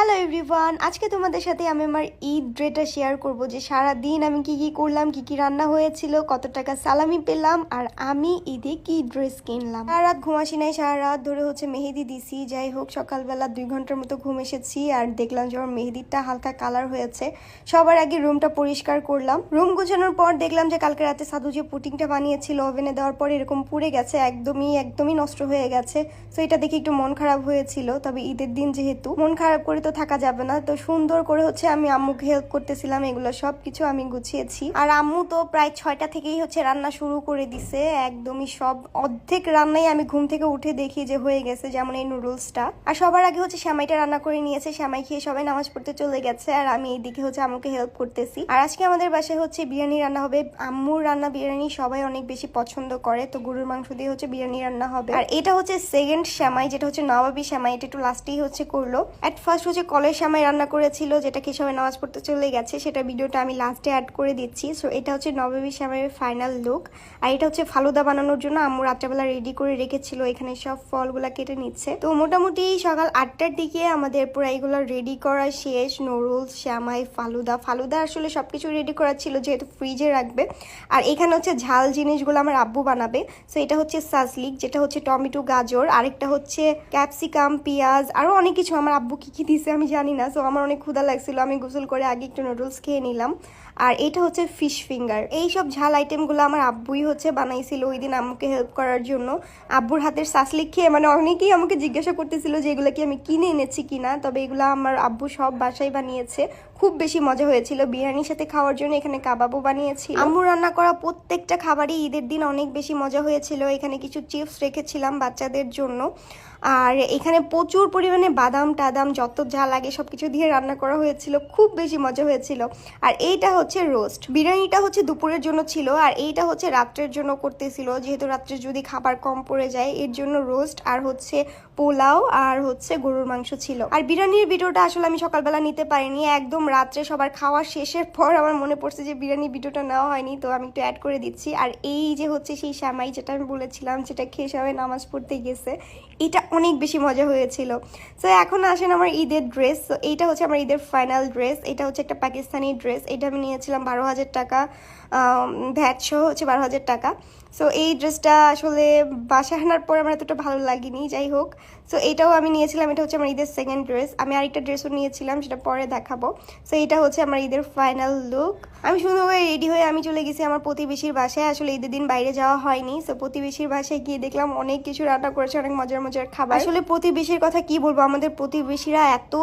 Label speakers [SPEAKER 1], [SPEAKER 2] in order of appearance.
[SPEAKER 1] Hello everyone, আজকে তোমাদের সাথে আমি আমার ঈদ ডেটা শেয়ার করব যে সারা দিন আমি কি কি করলাম, কি কি রান্না হয়েছিল, কত টাকা সালামি পেলাম, আর আমি ঈদে কি ড্রেস কিনলাম। সারা রাত ঘুম আসি নাই, সারা রাত ধরে মেহেদি দিছি। যাই হোক, সকালবেলা 2 ঘন্টার মতো ঘুম এসেছি আর দেখলাম যে আমার মেহেদিটা হালকা কালার হয়েছে। সবার আগে রুমটা পরিষ্কার করলাম। রুম গুছানোর পর দেখলাম যে কালকে রাতে সাধু যে পুটিংটা বানিয়েছিল ওভেনে দেওয়ার পর এরকম পুড়ে গেছে, একদমই নষ্ট হয়ে গেছে। তো এটা দেখে একটু মন খারাপ হয়েছিল। তবে ঈদের দিন যেহেতু মন খারাপ করে তো থাকা যাবে না, তো সুন্দর করে আমি আম্মুকে হেল্প করতেছিলাম। এগুলো সবকিছু আমি গুছিয়েছি। আর আম্মু তো প্রায় 6টা থেকেই রান্না শুরু করে দিছে। একদমই সব অর্ধেক রান্নাই আমি ঘুম থেকে উঠে দেখি যে হয়ে গেছে, যেমন এই নুডলসটা। আর সবার আগে সেমাইটা রান্না করে নিয়েছে। সেমাই খেয়ে সবাই নামাজ পড়তে চলে গেছে আর আমি এইদিকে আম্মুকে হেল্প করতেছি। আর আজকে আমাদের বাসায় বিরিয়ানি রান্না হবে। আম্মুর রান্না বিরিয়ানি সবাই অনেক বেশি পছন্দ করে, তো গরুর মাংস দিয়ে বিরিয়ানি রান্না হবে। আর এটা সেকেন্ড সেমাই, যেটা নবাবী সেমাই। এটা একটু লাস্টেই করলো। এট ফার্স্ট কলের সেমাই রান্না করেছিল, যেটা খেয়ে সবাই নামাজ পড়তে চলে গেছে। সেটা ভিডিওটা আমি লাস্টে অ্যাড করে দিচ্ছি। সো এটা নবাবী সেমাইয়ের ফাইনাল লুক। আর এটা ফালুদা বানানোর জন্য আম্মু রাত্রেবেলা রেডি করে রেখেছিল। এখানে সব ফলগুলা কেটে নিচ্ছে। তো মোটামুটি সকাল 8টার দিকে আমাদের পুরো এইগুলো রেডি করা শেষ। নুডলস, সেমাই, ফালুদা আসলে সবকিছু রেডি করা ছিল, যেহেতু ফ্রিজে রাখবে। আর এখানে ঝাল জিনিসগুলো আমার আব্বু বানাবে। সো এটা সাজলিক, যেটা টমেটো, গাজর, আরেকটা ক্যাপসিকাম, পেঁয়াজ, আরো অনেক কিছু। আমার আব্বু কি কি দিছে আমি জানি না। সো আমার অনেক ক্ষুধা লাগছিল, আমি গোসল করে আগে একটু নুডলস খেয়ে নিলাম। আর এটা ফিশ ফিঙ্গার। এইসব ঝাল আইটেমগুলো আমার আব্বুই বানাইছিল ওই দিন আম্মুকে হেল্প করার জন্য। আব্বুর হাতের সাসলিক খেয়ে অনেকেই আমাকে জিজ্ঞাসা করতেছিল যে এগুলো কি আমি কিনে এনেছি কিনা। তবে এগুলো আমার আব্বু সব বাসায় বানিয়েছে। খুব বেশি মজা হয়েছিল। বিরিয়ানির সাথে খাওয়ার জন্য এখানে কাবাবও বানিয়েছি। আম্মু রান্না করা প্রত্যেকটা খাবারই ঈদের দিন অনেক বেশি মজা হয়েছিল। এখানে কিছু চিপস রেখেছিলাম বাচ্চাদের জন্য। আর এখানে প্রচুর পরিমাণে বাদাম টাদাম যত যা লাগে সবকিছু দিয়ে রান্না করা হয়েছিল। খুব বেশি মজা হয়েছিল। আর এইটা রোস্ট। বিরিয়ানিটা দুপুরের জন্য ছিল, আর এইটা রাত্রের জন্য করতেছিল, যেহেতু রাত্রে যদি খাবার কম পড়ে যায় এর জন্য রোস্ট। আর পোলাও আর গরুর মাংস ছিল। আর বিরিয়ানির ভিডিওটা আসলে আমি সকালবেলা নিতে পারিনি, একদম রাত্রে সবার খাওয়া শেষের পর আমার মনে পড়ছে যে বিরিয়ানির ভিডিওটা নেওয়া হয়নি, তো আমি একটু অ্যাড করে দিচ্ছি। আর এই যে সেই সেমাই যেটা আমি বলেছিলাম, যেটা খেয়ে সবাই নামাজ পড়তে গেছে, এটা অনেক বেশি মজা হয়েছিল। সো এখন আসেন আমার ঈদের ড্রেস। সো এইটা আমার ঈদের ফাইনাল ড্রেস। এটা একটা পাকিস্তানি ড্রেস। এটা আমি নিয়েছিলাম 12,000 টাকা, ভ্যাট সহ 12,000 টাকা। সো এই ড্রেসটা আসলে বাসায় আনার পর আমার এতটা ভালো লাগেনি। যাই হোক, সো এইটাও আমি নিয়েছিলাম। এটা আমার ঈদের সেকেন্ড ড্রেস। আমি আরেকটা ড্রেসও নিয়েছিলাম, সেটা পরে দেখাবো। সো এইটা আমার ঈদের ফাইনাল লুক। আমি সুন্দরভাবে রেডি হয়ে আমি চলে গেছি আমার প্রতিবেশীর বাসায়। আসলে ঈদের দিন বাইরে যাওয়া হয়নি। সো প্রতিবেশীর বাসায় গিয়ে দেখলাম অনেক কিছু রান্না করেছে, অনেক মজার মজার খাবার। আসলে প্রতিবেশীর কথা কি বলবো, আমাদের প্রতিবেশীরা এত